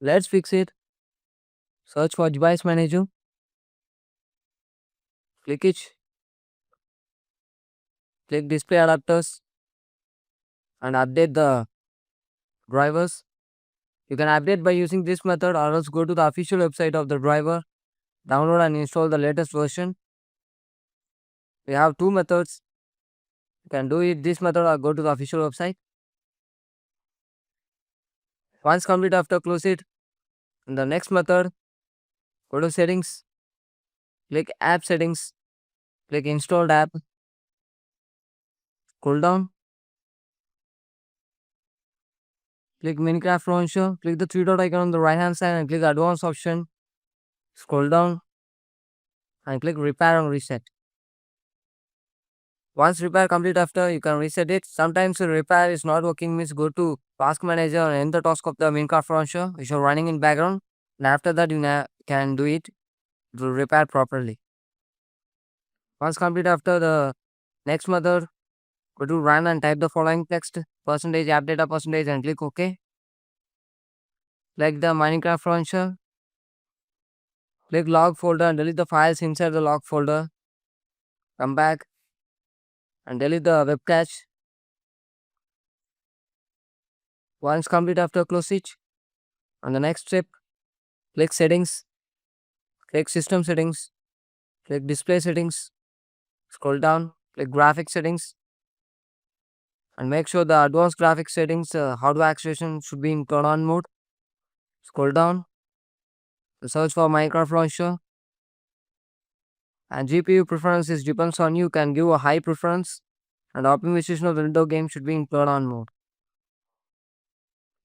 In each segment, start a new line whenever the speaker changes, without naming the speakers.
Let's fix it. Search for device manager. Click it. Click display adapters and update the drivers. You can update by using this method or else go to the official website of the driver, download and install the latest version. We have two methods. You can do it this method or go to the official website. Once complete after, close it. In the next method, go to settings, click app settings, click installed app, scroll down, click Minecraft launcher, click the three dot icon on the right hand side and click advanced option, scroll down and click repair and reset. Once repair complete after, you can reset it. Sometimes the repair is not working, means go to task manager and end the task of the Minecraft launcher which are running in background, and after that you can do it to repair properly. Once complete after, the next method, go to run and type the following text, percentage app data percentage, and click OK. Like the Minecraft launcher, click log folder and delete the files inside the log folder. Come back and delete the web cache. Once complete after, close it. On the next step, click settings, click system settings, click display settings, scroll down, click graphic settings, and make sure the advanced graphic settings hardware acceleration should be in turn on mode. Scroll down, search for Minecraft launcher, and GPU preferences depends on you. Can give a high preference, and optimization of the window game should be in turn on mode.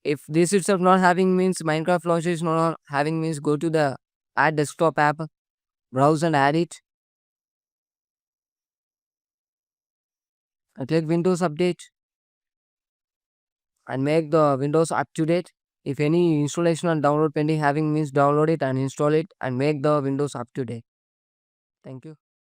If this itself not having, means Minecraft launcher is not having, means go to the add desktop app, browse and add it, and click Windows Update and make the Windows up to date. If any installation and download pending having, means download it and install it and make the Windows up to date. Thank you.